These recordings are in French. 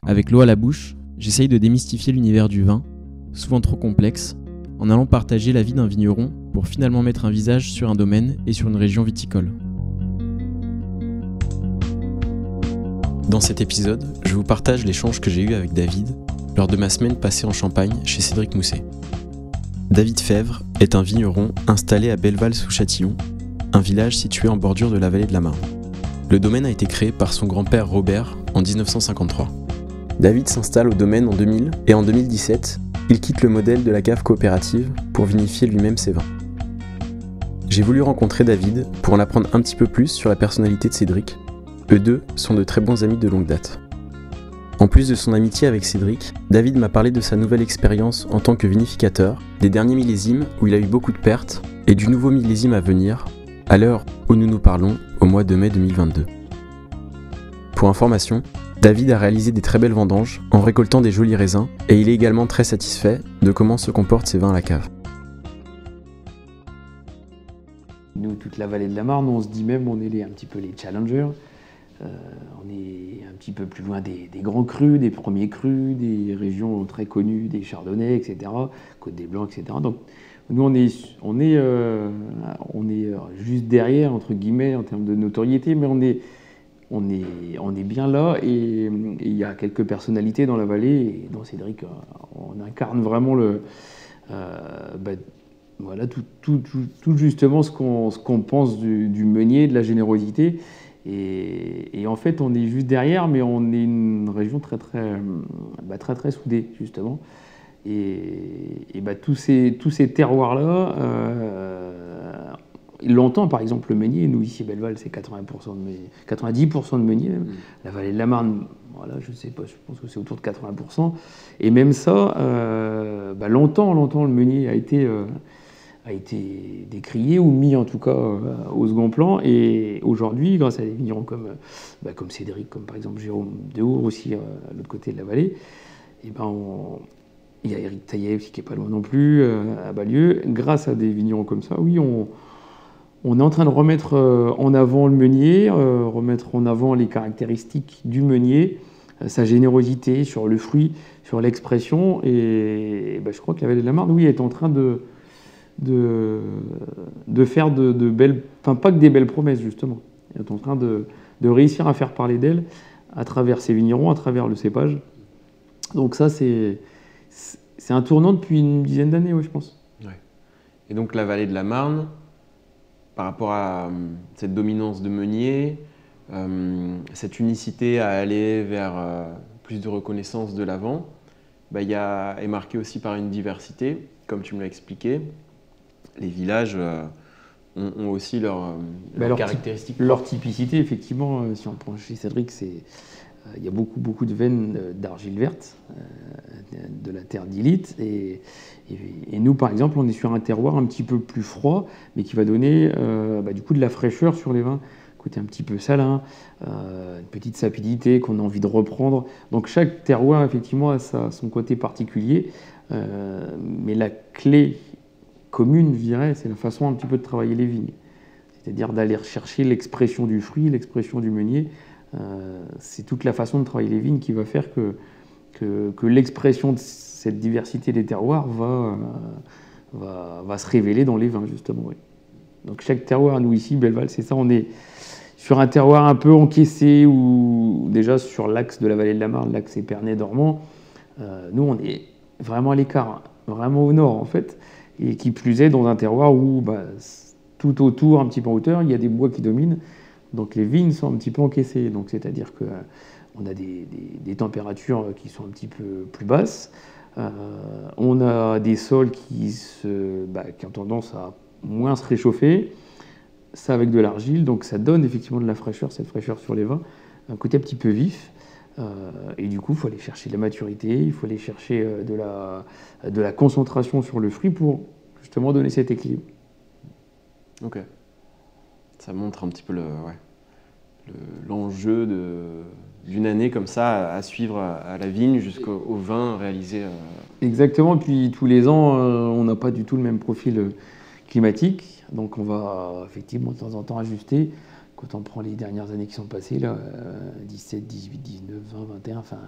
Avec l'eau à la bouche, j'essaye de démystifier l'univers du vin, souvent trop complexe, en allant partager la vie d'un vigneron pour finalement mettre un visage sur un domaine et sur une région viticole. Dans cet épisode, je vous partage l'échange que j'ai eu avec David lors de ma semaine passée en Champagne chez Cédric Mousset. David Fèvre est un vigneron installé à Belleval-sous-Châtillon, un village situé en bordure de la vallée de la Marne. Le domaine a été créé par son grand-père Robert en 1953. David s'installe au domaine en 2000 et en 2017, il quitte le modèle de la cave coopérative pour vinifier lui-même ses vins. J'ai voulu rencontrer David pour en apprendre un petit peu plus sur la personnalité de Cédric. Eux deux sont de très bons amis de longue date. En plus de son amitié avec Cédric, David m'a parlé de sa nouvelle expérience en tant que vinificateur, des derniers millésimes où il a eu beaucoup de pertes et du nouveau millésime à venir, à l'heure où nous nous parlons, au mois de mai 2022. Pour information, David a réalisé des très belles vendanges en récoltant des jolis raisins et il est également très satisfait de comment se comportent ses vins à la cave. Nous, toute la vallée de la Marne, on se dit même on est un petit peu les challengers. On est un petit peu plus loin des grands crus, des premiers crus, des régions très connues, des chardonnays, etc., Côte des Blancs, etc. Donc nous, on est juste derrière, entre guillemets, en termes de notoriété, mais on est bien là et il y a quelques personnalités dans la vallée et dans Cédric, on incarne vraiment voilà, tout justement ce qu'on pense du meunier, de la générosité. Et en fait, on est juste derrière, mais on est une région très soudée, justement. Et tous ces terroirs-là, longtemps, par exemple, le meunier, nous ici à Belleval, c'est 90% de meunier même. La vallée de la Marne, voilà, je ne sais pas, je pense que c'est autour de 80%. Et même ça, longtemps, le meunier a été décrié ou mis en tout cas au second plan. Et aujourd'hui, grâce à des vignerons comme Cédric, comme par exemple Jérôme Dehour aussi à l'autre côté de la vallée, il y a Éric Taillet qui n'est pas loin non plus, à Balieu. Grâce à des vignerons comme ça, oui, on est en train de remettre en avant le meunier, remettre en avant les caractéristiques du meunier, sa générosité sur le fruit, sur l'expression. Et je crois que la vallée de la Marne, oui, est en train de faire de belles, enfin pas que des belles promesses justement. Elle est en train de réussir à faire parler d'elle à travers ses vignerons, à travers le cépage. Donc ça, c'est un tournant depuis une dizaine d'années, oui, je pense. Ouais. Et donc la vallée de la Marne, par rapport à cette dominance de meunier, cette unicité à aller vers plus de reconnaissance de l'avant, est marquée aussi par une diversité, comme tu me l'as expliqué. Les villages ont aussi leurs caractéristiques. Leur typicité, effectivement, si on prend chez Cédric, il y a beaucoup de veines d'argile verte, de la terre d'Ilite. Et nous, par exemple, on est sur un terroir un petit peu plus froid, mais qui va donner du coup de la fraîcheur sur les vins. Côté un petit peu salin, une petite sapidité qu'on a envie de reprendre. Donc chaque terroir, effectivement, a son côté particulier. Mais la clé commune, je dirais, c'est la façon un petit peu de travailler les vignes. C'est-à-dire d'aller rechercher l'expression du fruit, l'expression du meunier. C'est toute la façon de travailler les vignes qui va faire que l'expression de cette diversité des terroirs va se révéler dans les vins, justement. Oui. Donc chaque terroir, nous ici, Belleval, c'est ça, on est sur un terroir un peu encaissé, ou déjà sur l'axe de la vallée de la Marne, l'axe Épernay-Dormant. Nous, on est vraiment à l'écart, vraiment au nord, en fait, et qui plus est dans un terroir où tout autour, un petit peu en hauteur, il y a des bois qui dominent. Donc les vignes sont un petit peu encaissées, donc c'est-à-dire qu'on a des températures qui sont un petit peu plus basses, on a des sols qui ont tendance à moins se réchauffer, ça avec de l'argile, donc ça donne effectivement de la fraîcheur, cette fraîcheur sur les vins, un côté un petit peu vif, et du coup il faut aller chercher de la maturité, il faut aller chercher de la concentration sur le fruit pour justement donner cet équilibre. Ok. Ça montre un petit peu l'enjeu d'une année comme ça à suivre à la vigne jusqu'au vin réalisé. Exactement, puis tous les ans, on n'a pas du tout le même profil climatique, donc on va effectivement de temps en temps ajuster. Quand on prend les dernières années qui sont passées, là, 17, 18, 19, 20, 21, enfin,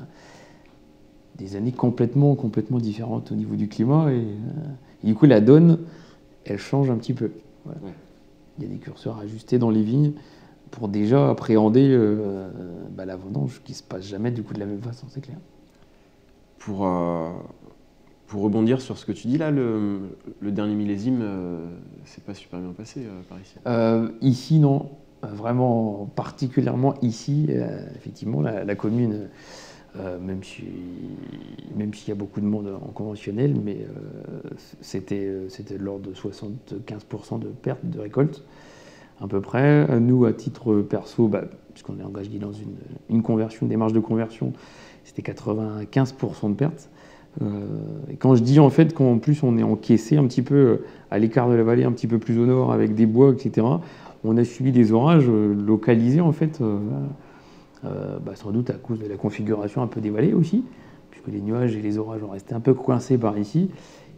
des années complètement différentes au niveau du climat. Et du coup, la donne, elle change un petit peu. Voilà. Ouais. Il y a des curseurs ajustés dans les vignes pour déjà appréhender la vendange qui ne se passe jamais du coup de la même façon, c'est clair. Pour rebondir sur ce que tu dis là, le dernier millésime, c'est pas super bien passé par ici. Ici, non. Vraiment, particulièrement ici, effectivement, la commune, même s'il y a beaucoup de monde en conventionnel, mais c'était de l'ordre de 75% de perte de récolte, à peu près. Nous, à titre perso, puisqu'on est engagé dans une conversion, une démarche de conversion, c'était 95% de perte. Et quand je dis en fait qu'en plus on est encaissé un petit peu à l'écart de la vallée, un petit peu plus au nord, avec des bois, etc., on a subi des orages localisés en fait, sans doute à cause de la configuration un peu des vallées aussi, puisque les nuages et les orages ont resté un peu coincés par ici,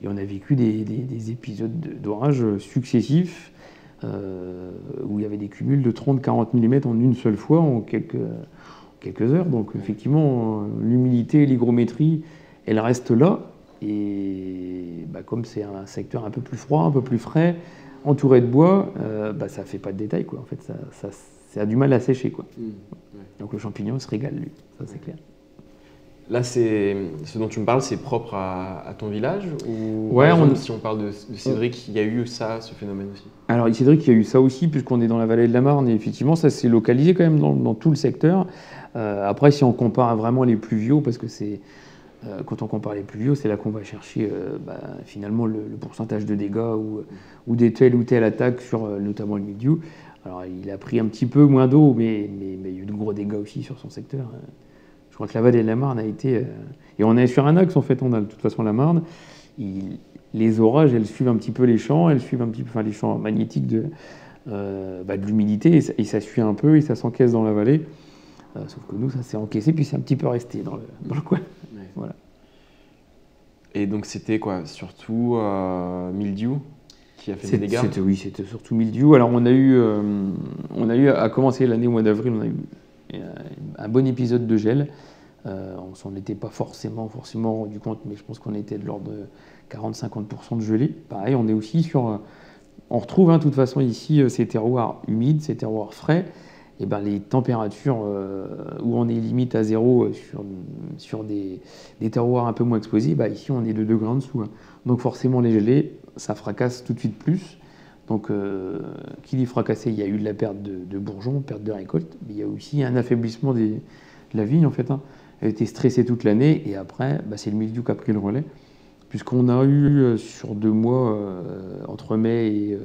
et on a vécu des épisodes d'orages successifs où il y avait des cumuls de 30-40 mm en une seule fois en quelques heures. Donc effectivement, l'humidité, l'hygrométrie, elle reste là, et comme c'est un secteur un peu plus froid, un peu plus frais, entouré de bois, ça fait pas de détail, quoi. En fait, ça a du mal à sécher, quoi. Ouais. Donc le champignon se régale, lui, ça c'est clair. Là, ce dont tu me parles, c'est propre à ton village ou ouais, si on parle de Cédric, il y a eu ce phénomène aussi? Alors, Cédric, il y a eu ça aussi, puisqu'on est dans la vallée de la Marne, et effectivement, ça s'est localisé quand même dans tout le secteur. Après, si on compare vraiment les pluviaux, parce que c'est quand on compare les pluviaux, c'est là qu'on va chercher finalement le pourcentage de dégâts ou des telle ou telle attaque sur notamment le mildiou. Alors, il a pris un petit peu moins d'eau, mais il y a eu de gros dégâts aussi sur son secteur. Je crois que la vallée de la Marne a été... et on est sur un axe, en fait, on a de toute façon la Marne. Les orages, elles suivent un petit peu les champs, les champs magnétiques de l'humidité, et ça suit un peu, et ça s'encaisse dans la vallée. Sauf que nous, ça s'est encaissé, puis c'est un petit peu resté dans le coin. Ouais. Voilà. Et donc c'était quoi? Surtout mildiou qui a fait des dégâts? Oui, c'était surtout mildiou. Alors on a eu à commencer l'année au mois d'avril, on a eu un bon épisode de gel. On s'en était pas forcément rendu compte, mais je pense qu'on était de l'ordre de 40-50% de gelée. Pareil, on est aussi on retrouve de toute façon ici ces terroirs humides, ces terroirs frais. Et les températures où on est limite à zéro sur des terroirs un peu moins exposés, ici on est de 2 degrés en dessous. Donc forcément les gelées, ça fracasse tout de suite plus. Donc qui dit fracassé, il y a eu de la perte de bourgeons, perte de récolte, mais il y a aussi un affaiblissement de la vigne en fait. Elle était stressée toute l'année, et après c'est le mildiou qui a pris le relais, puisqu'on a eu sur 2 mois, entre mai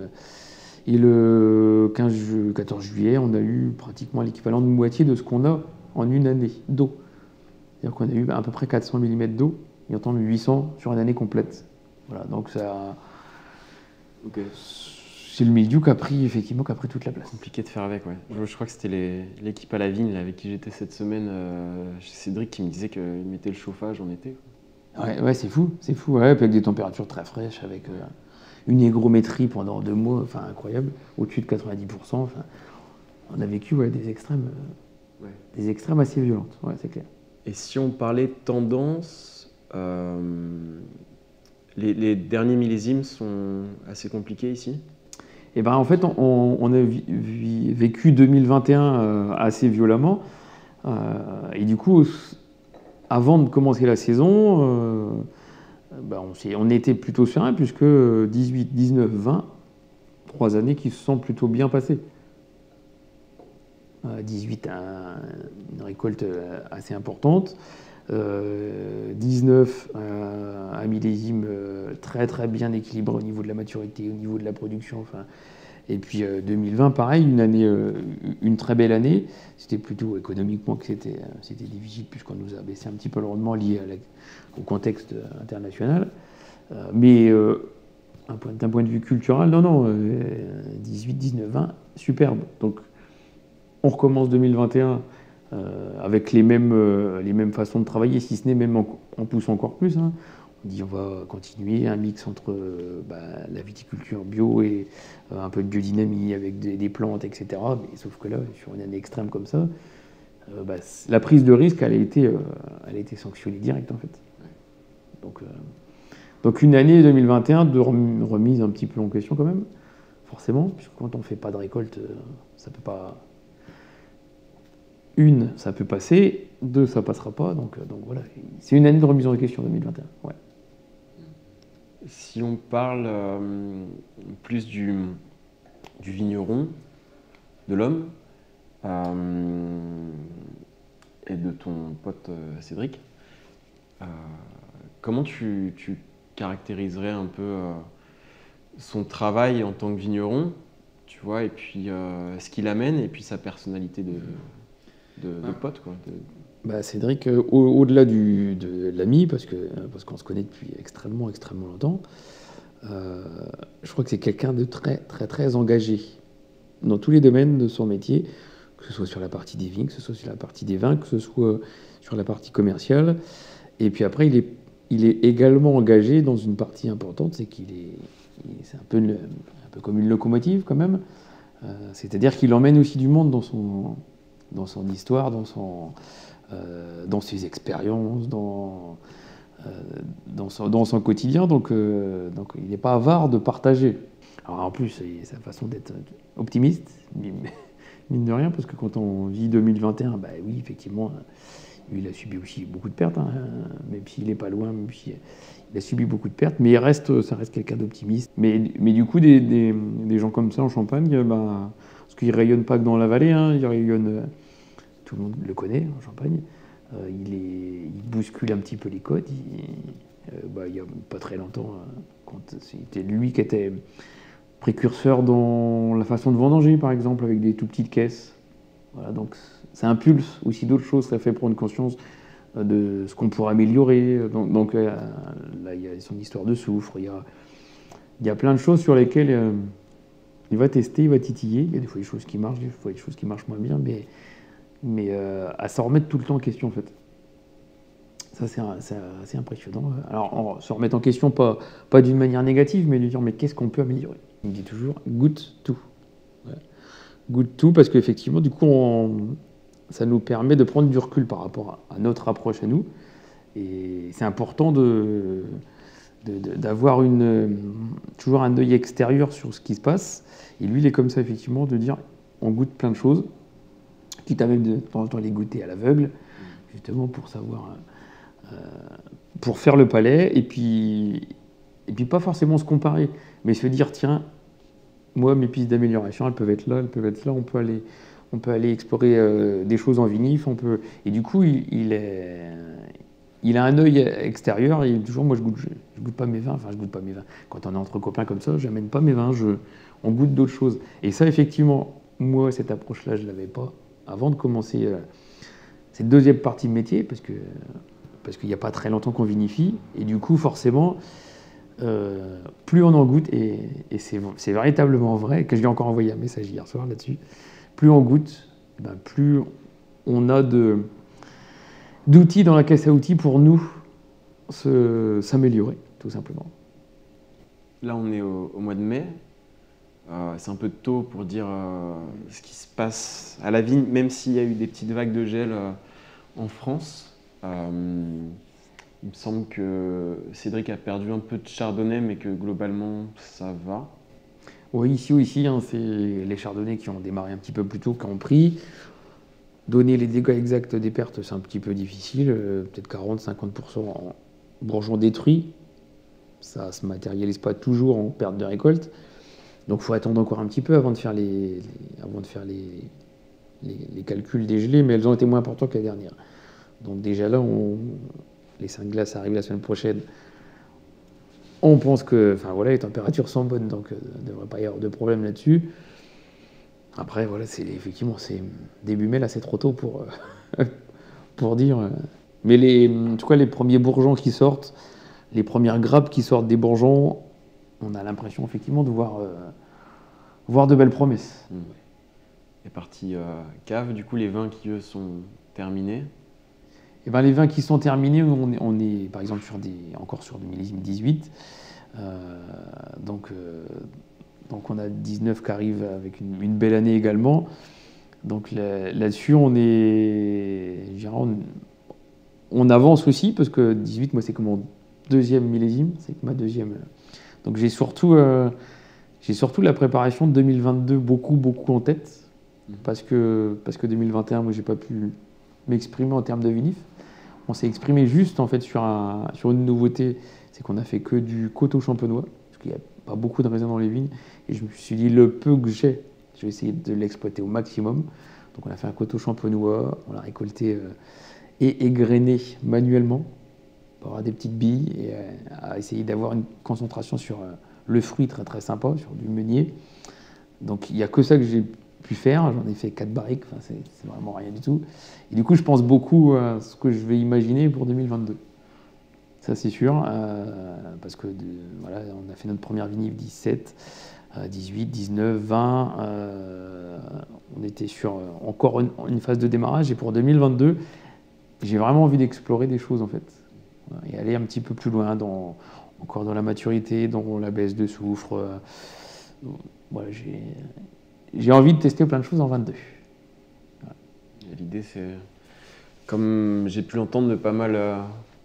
et le 14 juillet, on a eu pratiquement l'équivalent de moitié de ce qu'on a en une année d'eau. C'est-à-dire qu'on a eu à peu près 400 mm d'eau, et en temps 800 sur une année complète. Voilà, donc ça... Okay. C'est le mildiou qui a pris toute la place. Compliqué de faire avec, ouais. Je crois que c'était l'équipe à la vigne avec qui j'étais cette semaine chez Cédric qui me disait qu'il mettait le chauffage en été. Ouais, c'est fou, ouais, avec des températures très fraîches, avec... une hygrométrie pendant 2 mois, incroyable, au-dessus de 90%. On a vécu des extrêmes assez violentes, c'est clair. Et si on parlait de tendance, les derniers millésimes sont assez compliqués ici? En fait, on a vécu 2021 assez violemment. Et du coup, avant de commencer la saison... on était plutôt serein, puisque 18, 19, 20, 3 années qui se sont plutôt bien passées. 18, une récolte assez importante. 19, un millésime très très bien équilibré au niveau de la maturité, au niveau de la production. Et puis 2020, pareil, une très belle année. C'était plutôt économiquement que c'était difficile, puisqu'on nous a baissé un petit peu le rendement lié au contexte international. Mais d'un point de vue culturel, non, 18, 19, 20, superbe. Donc on recommence 2021 avec les mêmes façons de travailler, si ce n'est même en poussant encore plus. On dit on va continuer un mix entre la viticulture bio et un peu de biodynamie avec des plantes, etc. Mais sauf que là, sur une année extrême comme ça, la prise de risque, elle a été sanctionnée direct en fait. Donc une année 2021 de remise un petit peu en question quand même, forcément, puisque quand on ne fait pas de récolte, ça peut pas. Une, ça peut passer, deux, ça passera pas, donc voilà. C'est une année de remise en question 2021. Ouais. Si on parle plus du vigneron, de l'homme, et de ton pote Cédric, comment tu caractériserais un peu son travail en tant que vigneron, tu vois, et puis ce qu'il amène, et puis sa personnalité de pote, quoi. Cédric, au-delà de l'ami, parce qu'on se connaît depuis extrêmement longtemps, je crois que c'est quelqu'un de très, très, très engagé dans tous les domaines de son métier, que ce soit sur la partie des vignes, que ce soit sur la partie des vins, que ce soit sur la partie commerciale. Et puis après, il est également engagé dans une partie importante, c'est c'est un peu comme une locomotive quand même. C'est-à-dire qu'il emmène aussi du monde dans son histoire, dans ses expériences, dans son quotidien. Donc il n'est pas avare de partager. Alors en plus, c'est sa façon d'être optimiste, mine de rien, parce que quand on vit 2021, oui, effectivement, il a subi aussi beaucoup de pertes, même s'il n'est pas loin, même s'il a subi beaucoup de pertes, mais ça reste quelqu'un d'optimiste. Mais du coup, des gens comme ça en Champagne, parce qu'il ne rayonne pas que dans la vallée, il rayonne, tout le monde le connaît en Champagne, il bouscule un petit peu les codes. Il n'y a pas très longtemps, c'était lui qui était précurseur dans la façon de vendanger, par exemple, avec des tout petites caisses. Voilà, donc ça impulse aussi d'autres choses, ça fait prendre conscience de ce qu'on pourrait améliorer. Donc là, il y a son histoire de soufre, il y a plein de choses sur lesquelles il va tester, il va titiller. Il y a des fois des choses qui marchent, des fois des choses qui marchent moins bien, mais à s'en remettre tout le temps en question, en fait. Ça, c'est assez impressionnant. Alors, se remettre en question, pas d'une manière négative, mais de dire, mais qu'est-ce qu'on peut améliorer? Il me dit toujours, goûte tout. Ouais. Goûte tout, parce qu'effectivement, du coup, ça nous permet de prendre du recul par rapport à notre approche à nous. Et c'est important d'avoir toujours un œil extérieur sur ce qui se passe. Et lui, il est comme ça, effectivement, de dire, on goûte plein de choses, quitte à même de temps en temps les goûter à l'aveugle, justement pour savoir... pour faire le palais, et puis pas forcément se comparer, mais se dire, tiens, moi, mes pistes d'amélioration, elles peuvent être là, on peut aller explorer des choses en vinif, et du coup, il a un œil extérieur, et il dit toujours, moi, je goûte pas mes vins. Quand on est entre copains comme ça, j'amène pas mes vins, on goûte d'autres choses. Et ça, effectivement, moi, cette approche-là, je l'avais pas avant de commencer cette deuxième partie de métier, parce qu'il n'y a pas très longtemps qu'on vinifie, et du coup, forcément, plus on en goûte, et c'est véritablement vrai, que je lui ai encore envoyé un message hier soir là-dessus, plus on goûte, plus on a d'outils dans la caisse à outils pour nous s'améliorer, tout simplement. Là, on est au mois de mai. C'est un peu tôt pour dire ce qui se passe à la vigne, même s'il y a eu des petites vagues de gel en France. Il me semble que Cédric a perdu un peu de chardonnay, mais que globalement, ça va. Oui, ici, c'est les chardonnays qui ont démarré un petit peu plus tôt, qui ont pris. Donner les dégâts exacts des pertes, c'est un petit peu difficile. Peut-être 40-50% en bourgeons détruits. Ça ne se matérialise pas toujours en perte de récolte. Donc il faut attendre encore un petit peu avant de faire les calculs des gelées, mais elles ont été moins importantes que la dernière. Donc déjà là, les 5 glaces arrivent la semaine prochaine. On pense que, les températures sont bonnes, donc il ne devrait pas y avoir de problème là-dessus. Après, effectivement, c'est début mai, là, c'est trop tôt pour dire. Mais en tout cas, les premiers bourgeons qui sortent, les premières grappes qui sortent des bourgeons, on a l'impression effectivement de voir de belles promesses. Et partie cave, du coup, les vins qui, eux, sont terminés. Les vins qui sont terminés, on est par exemple encore sur du millésime 18. Donc on a 19 qui arrivent avec une belle année également. Donc là-dessus, on avance aussi, parce que 18, moi, c'est comme mon deuxième millésime, c'est ma deuxième. Donc j'ai surtout la préparation de 2022 beaucoup en tête, parce que 2021, moi, j'ai pas pu m'exprimer en termes de vinif. On s'est exprimé juste en fait sur une nouveauté, c'est qu'on a fait que du coteau champenois, parce qu'il n'y a pas beaucoup de raisins dans les vignes, et je me suis dit le peu que j'ai, je vais essayer de l'exploiter au maximum. Donc on a fait un coteau champenois, on l'a récolté et égrené manuellement pour avoir des petites billes et à essayer d'avoir une concentration sur le fruit très très sympa, sur du meunier. Donc il n'y a que ça que j'ai pu faire, j'en ai fait 4 barriques, enfin, c'est vraiment rien du tout. Et du coup je pense beaucoup à ce que je vais imaginer pour 2022. Ça c'est sûr, parce que voilà, on a fait notre première vinif 17, 18, 19, 20, on était sur encore une phase de démarrage, et pour 2022, j'ai vraiment envie d'explorer des choses en fait, et aller un petit peu plus loin encore dans la maturité, dans la baisse de soufre. Voilà, j'ai envie de tester plein de choses en 22. Voilà. L'idée c'est, comme j'ai pu l'entendre, de pas mal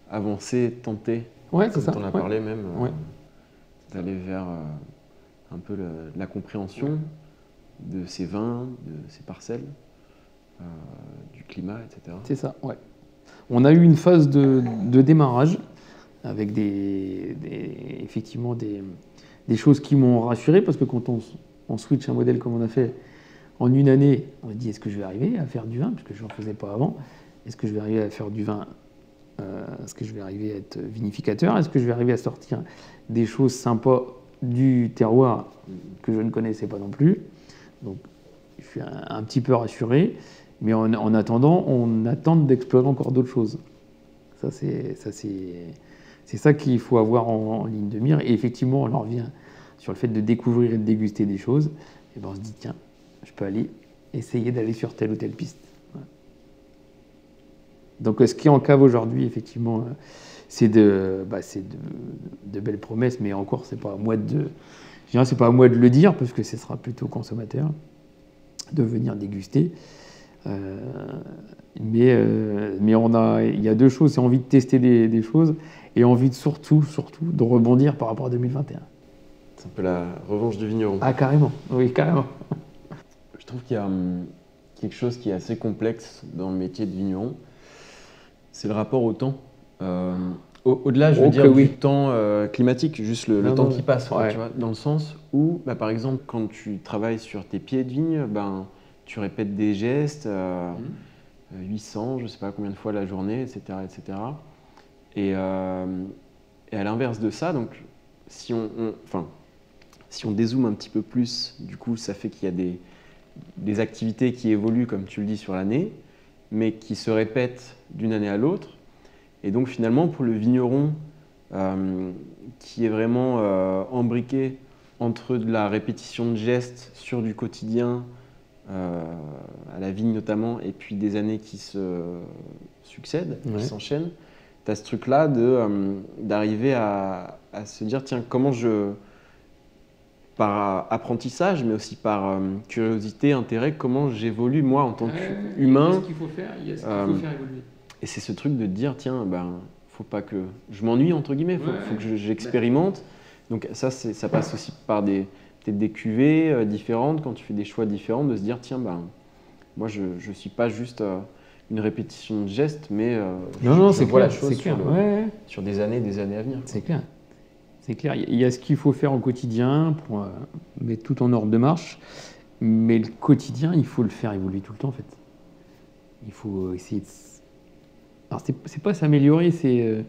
avancer, tenter, ouais, c'est ça. On en a parlé même, ouais. D'aller vers un peu la compréhension de ces vins, de ces parcelles, du climat, etc. C'est ça, ouais. On a eu une phase de démarrage avec effectivement des choses qui m'ont rassuré, parce que quand on switch un modèle comme on a fait en une année, on se dit est-ce que je vais arriver à faire du vin, puisque je n'en faisais pas avant, est-ce que je vais arriver à faire du vin, est-ce que je vais arriver à être vinificateur, est-ce que je vais arriver à sortir des choses sympas du terroir que je ne connaissais pas non plus. Donc je suis un petit peu rassuré, mais en attendant, on attend d'explorer encore d'autres choses. C'est ça qu'il faut avoir en ligne de mire. Et effectivement, on en revient sur le fait de découvrir et de déguster des choses. Et ben on se dit tiens, je peux essayer d'aller sur telle ou telle piste. Ouais. Donc ce qui est en cave aujourd'hui, effectivement, c'est de belles promesses, mais encore, c'est pas à moi de le dire, parce que ce sera plutôt au consommateur de venir déguster. Mais il y a deux choses, c'est envie de tester des choses et envie de surtout de rebondir par rapport à 2021. C'est un peu la revanche du vigneron. Ah carrément, oui carrément. Je trouve qu'il y a quelque chose qui est assez complexe dans le métier de vigneron, c'est le rapport au temps. Au-delà, je veux dire, du temps climatique, juste le temps qui passe, ouais. Tu vois, dans le sens où, par exemple, quand tu travailles sur tes pieds de vigne, tu répètes des gestes, 800, je ne sais pas combien de fois la journée, etc. etc. Et à l'inverse de ça, donc, si on dézoome un petit peu plus, du coup, ça fait qu'il y a des activités qui évoluent, comme tu le dis, sur l'année, mais qui se répètent d'une année à l'autre. Et donc finalement, pour le vigneron qui est vraiment embriqué entre de la répétition de gestes sur du quotidien, à la vigne notamment, et puis des années qui se succèdent, qui s'enchaînent, tu as ce truc-là d'arriver à se dire, tiens, comment par apprentissage, mais aussi par curiosité, intérêt, comment j'évolue moi en tant qu'humain. Il y a ce qu'il faut faire, évoluer. Et c'est ce truc de dire, tiens, faut pas que je m'ennuie, entre guillemets, faut que j'expérimente. Donc ça passe aussi par peut-être des cuvées différentes, quand tu fais des choix différents, de se dire, tiens, moi je suis pas juste une répétition de gestes, mais je vois la chose sur des années à venir. C'est clair. C'est clair, il y a ce qu'il faut faire au quotidien pour mettre tout en ordre de marche, mais le quotidien, il faut le faire évoluer tout le temps en fait. Il faut essayer de... Alors c'est pas s'améliorer, c'est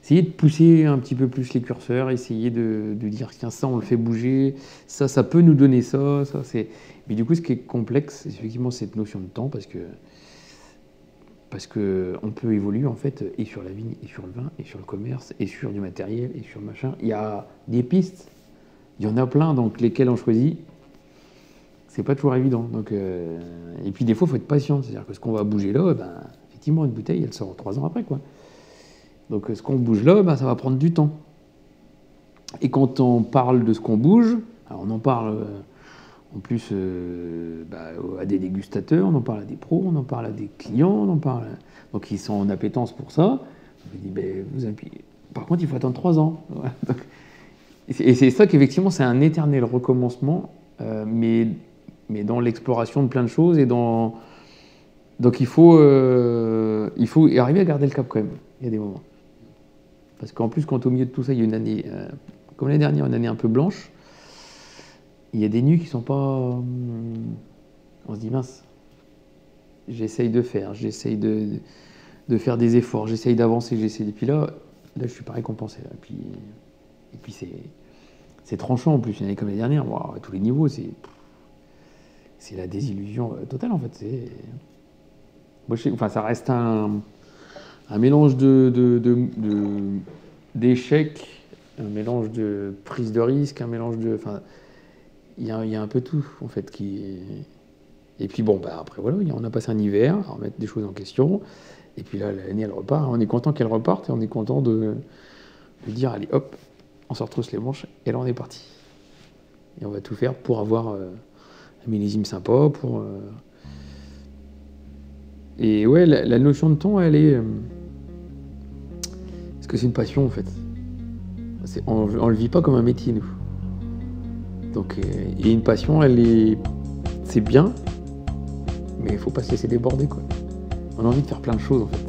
essayer de pousser un petit peu plus les curseurs, essayer de dire tiens ça on le fait bouger, ça peut nous donner ça c'est... Mais du coup ce qui est complexe, c'est effectivement cette notion de temps, parce que on peut évoluer en fait et sur la vigne, et sur le vin, et sur le commerce, et sur du matériel, et sur machin. Il y a des pistes, il y en a plein, donc lesquelles on choisit, c'est pas toujours évident. Donc, et puis des fois, il faut être patient, c'est-à-dire que ce qu'on va bouger là, effectivement, une bouteille, elle sort 3 ans après, quoi. Donc ce qu'on bouge là, ça va prendre du temps. Et quand on parle de ce qu'on bouge, alors on en parle En plus, à des dégustateurs, on en parle à des pros, on en parle à des clients, on en parle. Donc ils sont en appétence pour ça. Je dis, par contre, il faut attendre 3 ans. Et c'est ça qu'effectivement, c'est un éternel recommencement, mais dans l'exploration de plein de choses. Donc il faut arriver à garder le cap quand même. Il y a des moments. Parce qu'en plus, quand au milieu de tout ça, il y a une année, comme l'année dernière, une année un peu blanche, il y a des nuits qui sont pas... on se dit, mince, j'essaye de faire des efforts, j'essaye d'avancer, et puis là, je suis pas récompensé. Là. Et puis c'est tranchant en plus, une année comme l'année dernière, à tous les niveaux, c'est la désillusion totale en fait. Ça reste un mélange d'échecs, un mélange de prise de risque, un mélange de... Il y a un peu tout, en fait, Et puis après, voilà, on a passé un hiver à remettre des choses en question. Et puis là, l'année, elle repart. On est content qu'elle reparte et on est content de dire, allez, hop, on se retrousse les manches et là, on est parti. Et on va tout faire pour avoir un millésime sympa, Et ouais, la notion de temps, elle est... Parce que c'est une passion, en fait. On le vit pas comme un métier, nous. Donc, et une passion, c'est bien, mais il faut pas se laisser déborder, quoi. On a envie de faire plein de choses, en fait.